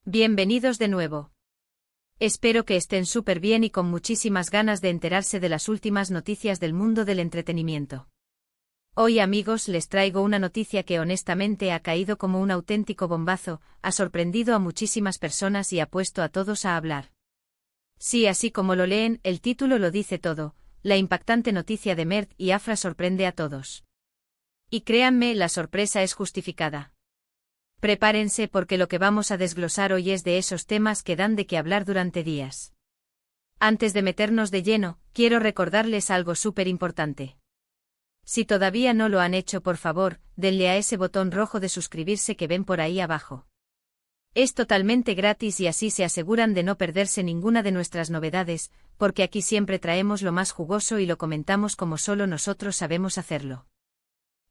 Bienvenidos de nuevo. Espero que estén súper bien y con muchísimas ganas de enterarse de las últimas noticias del mundo del entretenimiento. Hoy, amigos, les traigo una noticia que honestamente ha caído como un auténtico bombazo, ha sorprendido a muchísimas personas y ha puesto a todos a hablar. Sí, así como lo leen, el título lo dice todo, la impactante noticia de Mert y Afra sorprende a todos. Y créanme, la sorpresa es justificada. Prepárense porque lo que vamos a desglosar hoy es de esos temas que dan de qué hablar durante días. Antes de meternos de lleno, quiero recordarles algo súper importante. Si todavía no lo han hecho, por favor, denle a ese botón rojo de suscribirse que ven por ahí abajo. Es totalmente gratis y así se aseguran de no perderse ninguna de nuestras novedades, porque aquí siempre traemos lo más jugoso y lo comentamos como solo nosotros sabemos hacerlo.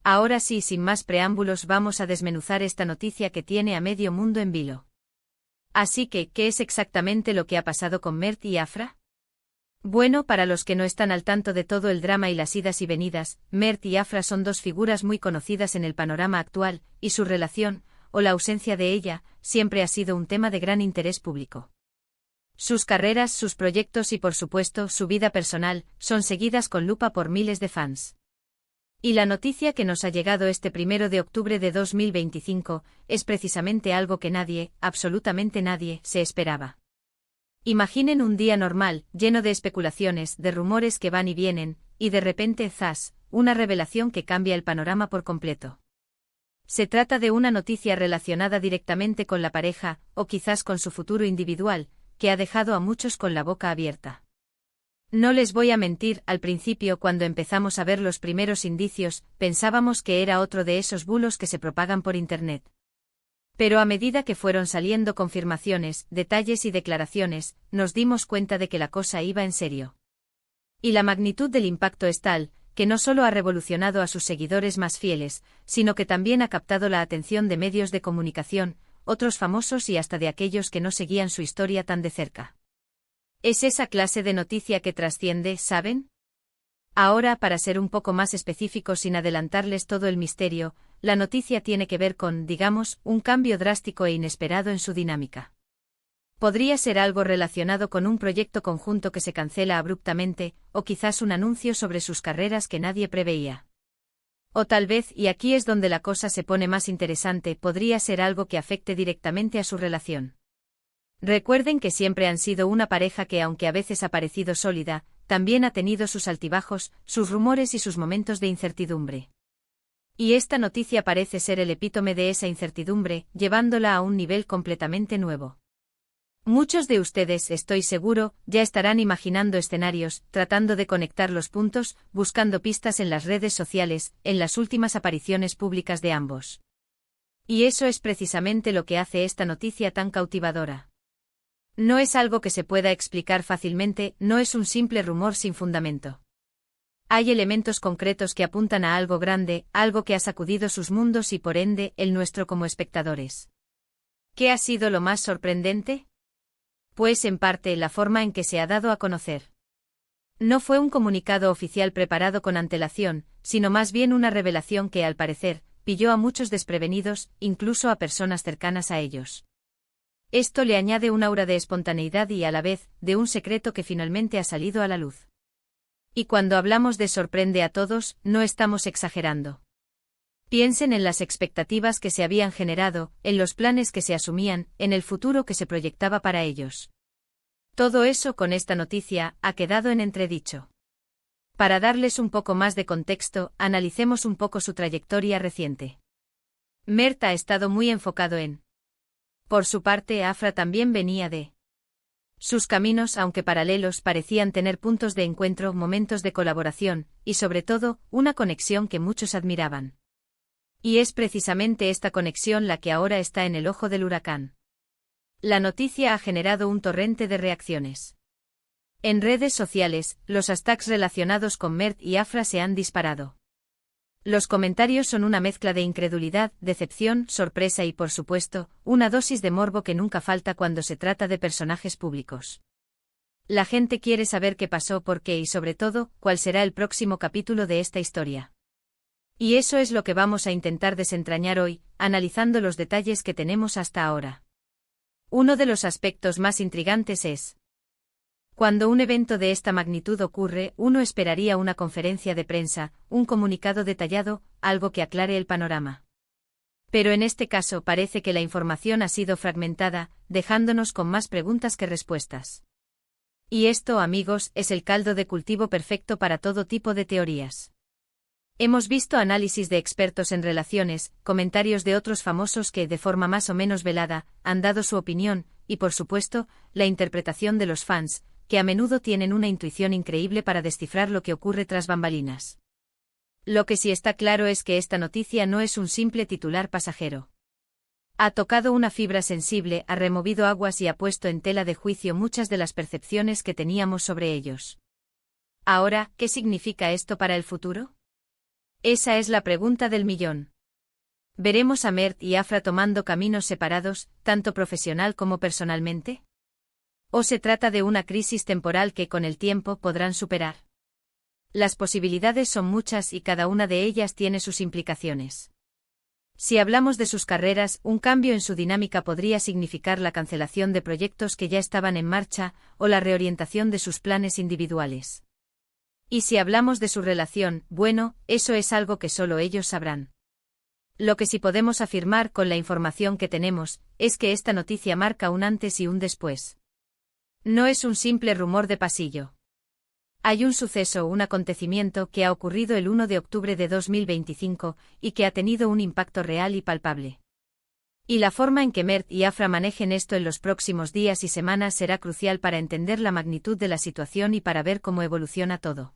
Ahora sí, sin más preámbulos, vamos a desmenuzar esta noticia que tiene a medio mundo en vilo. Así que, ¿qué es exactamente lo que ha pasado con Mert y Afra? Bueno, para los que no están al tanto de todo el drama y las idas y venidas, Mert y Afra son dos figuras muy conocidas en el panorama actual, y su relación, o la ausencia de ella, siempre ha sido un tema de gran interés público. Sus carreras, sus proyectos y por supuesto su vida personal, son seguidas con lupa por miles de fans. Y la noticia que nos ha llegado este 1 de octubre de 2025 es precisamente algo que nadie, absolutamente nadie, se esperaba. Imaginen un día normal, lleno de especulaciones, de rumores que van y vienen, y de repente, ¡zas!, una revelación que cambia el panorama por completo. Se trata de una noticia relacionada directamente con la pareja, o quizás con su futuro individual, que ha dejado a muchos con la boca abierta. No les voy a mentir, al principio cuando empezamos a ver los primeros indicios, pensábamos que era otro de esos bulos que se propagan por internet. Pero a medida que fueron saliendo confirmaciones, detalles y declaraciones, nos dimos cuenta de que la cosa iba en serio. Y la magnitud del impacto es tal, que no solo ha revolucionado a sus seguidores más fieles, sino que también ha captado la atención de medios de comunicación, otros famosos y hasta de aquellos que no seguían su historia tan de cerca. Es esa clase de noticia que trasciende, ¿saben? Ahora, para ser un poco más específico sin adelantarles todo el misterio, la noticia tiene que ver con, digamos, un cambio drástico e inesperado en su dinámica. Podría ser algo relacionado con un proyecto conjunto que se cancela abruptamente, o quizás un anuncio sobre sus carreras que nadie preveía. O tal vez, y aquí es donde la cosa se pone más interesante, podría ser algo que afecte directamente a su relación. Recuerden que siempre han sido una pareja que, aunque a veces ha parecido sólida, también ha tenido sus altibajos, sus rumores y sus momentos de incertidumbre. Y esta noticia parece ser el epítome de esa incertidumbre, llevándola a un nivel completamente nuevo. Muchos de ustedes, estoy seguro, ya estarán imaginando escenarios, tratando de conectar los puntos, buscando pistas en las redes sociales, en las últimas apariciones públicas de ambos. Y eso es precisamente lo que hace esta noticia tan cautivadora. No es algo que se pueda explicar fácilmente, no es un simple rumor sin fundamento. Hay elementos concretos que apuntan a algo grande, algo que ha sacudido sus mundos y por ende, el nuestro como espectadores. ¿Qué ha sido lo más sorprendente? Pues en parte la forma en que se ha dado a conocer. No fue un comunicado oficial preparado con antelación, sino más bien una revelación que, al parecer, pilló a muchos desprevenidos, incluso a personas cercanas a ellos. Esto le añade un aura de espontaneidad y, a la vez, de un secreto que finalmente ha salido a la luz. Y cuando hablamos de sorprende a todos, no estamos exagerando. Piensen en las expectativas que se habían generado, en los planes que se asumían, en el futuro que se proyectaba para ellos. Todo eso con esta noticia ha quedado en entredicho. Para darles un poco más de contexto, analicemos un poco su trayectoria reciente. Mert ha estado muy enfocado en. Por su parte, Afra también venía de. Sus caminos, aunque paralelos, parecían tener puntos de encuentro, momentos de colaboración, y sobre todo, una conexión que muchos admiraban. Y es precisamente esta conexión la que ahora está en el ojo del huracán. La noticia ha generado un torrente de reacciones. En redes sociales, los hashtags relacionados con Mert y Afra se han disparado. Los comentarios son una mezcla de incredulidad, decepción, sorpresa y, por supuesto, una dosis de morbo que nunca falta cuando se trata de personajes públicos. La gente quiere saber qué pasó, por qué y, sobre todo, cuál será el próximo capítulo de esta historia. Y eso es lo que vamos a intentar desentrañar hoy, analizando los detalles que tenemos hasta ahora. Uno de los aspectos más intrigantes es: cuando un evento de esta magnitud ocurre, uno esperaría una conferencia de prensa, un comunicado detallado, algo que aclare el panorama. Pero en este caso parece que la información ha sido fragmentada, dejándonos con más preguntas que respuestas. Y esto, amigos, es el caldo de cultivo perfecto para todo tipo de teorías. Hemos visto análisis de expertos en relaciones, comentarios de otros famosos que, de forma más o menos velada, han dado su opinión, y por supuesto, la interpretación de los fans, que a menudo tienen una intuición increíble para descifrar lo que ocurre tras bambalinas. Lo que sí está claro es que esta noticia no es un simple titular pasajero. Ha tocado una fibra sensible, ha removido aguas y ha puesto en tela de juicio muchas de las percepciones que teníamos sobre ellos. Ahora, ¿qué significa esto para el futuro? Esa es la pregunta del millón. ¿Veremos a Mert y Afra tomando caminos separados, tanto profesional como personalmente? ¿O se trata de una crisis temporal que con el tiempo podrán superar? Las posibilidades son muchas y cada una de ellas tiene sus implicaciones. Si hablamos de sus carreras, un cambio en su dinámica podría significar la cancelación de proyectos que ya estaban en marcha, o la reorientación de sus planes individuales. Y si hablamos de su relación, bueno, eso es algo que solo ellos sabrán. Lo que sí podemos afirmar con la información que tenemos, es que esta noticia marca un antes y un después. No es un simple rumor de pasillo. Hay un suceso, un acontecimiento que ha ocurrido el 1 de octubre de 2025 y que ha tenido un impacto real y palpable. Y la forma en que Mert y Afra manejen esto en los próximos días y semanas será crucial para entender la magnitud de la situación y para ver cómo evoluciona todo.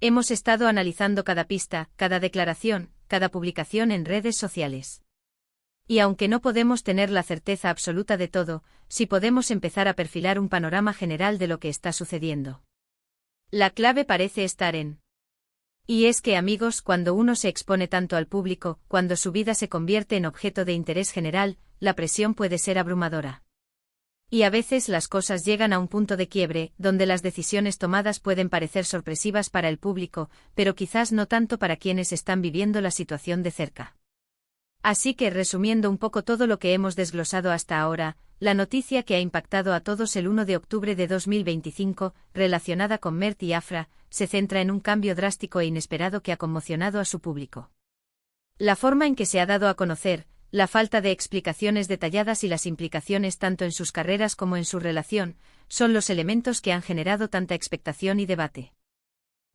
Hemos estado analizando cada pista, cada declaración, cada publicación en redes sociales. Y aunque no podemos tener la certeza absoluta de todo, sí podemos empezar a perfilar un panorama general de lo que está sucediendo. La clave parece estar en. Y es que, amigos, cuando uno se expone tanto al público, cuando su vida se convierte en objeto de interés general, la presión puede ser abrumadora. Y a veces las cosas llegan a un punto de quiebre, donde las decisiones tomadas pueden parecer sorpresivas para el público, pero quizás no tanto para quienes están viviendo la situación de cerca. Así que, resumiendo un poco todo lo que hemos desglosado hasta ahora, la noticia que ha impactado a todos el 1 de octubre de 2025, relacionada con Mert y Afra, se centra en un cambio drástico e inesperado que ha conmocionado a su público. La forma en que se ha dado a conocer, la falta de explicaciones detalladas y las implicaciones tanto en sus carreras como en su relación, son los elementos que han generado tanta expectación y debate.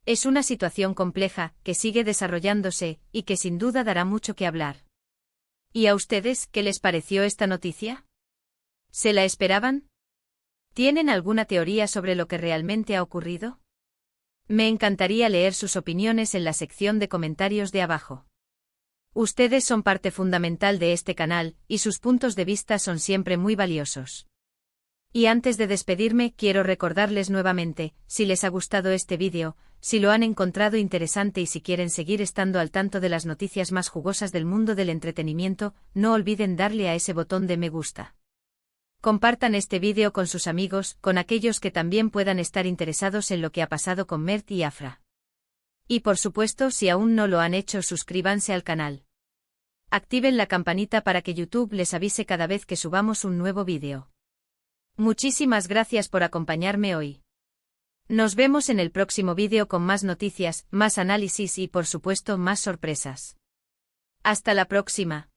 Es una situación compleja, que sigue desarrollándose, y que sin duda dará mucho que hablar. ¿Y a ustedes, qué les pareció esta noticia? ¿Se la esperaban? ¿Tienen alguna teoría sobre lo que realmente ha ocurrido? Me encantaría leer sus opiniones en la sección de comentarios de abajo. Ustedes son parte fundamental de este canal, y sus puntos de vista son siempre muy valiosos. Y antes de despedirme, quiero recordarles nuevamente, si les ha gustado este vídeo, si lo han encontrado interesante y si quieren seguir estando al tanto de las noticias más jugosas del mundo del entretenimiento, no olviden darle a ese botón de me gusta. Compartan este vídeo con sus amigos, con aquellos que también puedan estar interesados en lo que ha pasado con Mert y Afra. Y por supuesto, si aún no lo han hecho, suscríbanse al canal. Activen la campanita para que YouTube les avise cada vez que subamos un nuevo vídeo. Muchísimas gracias por acompañarme hoy. Nos vemos en el próximo vídeo con más noticias, más análisis y por supuesto más sorpresas. Hasta la próxima.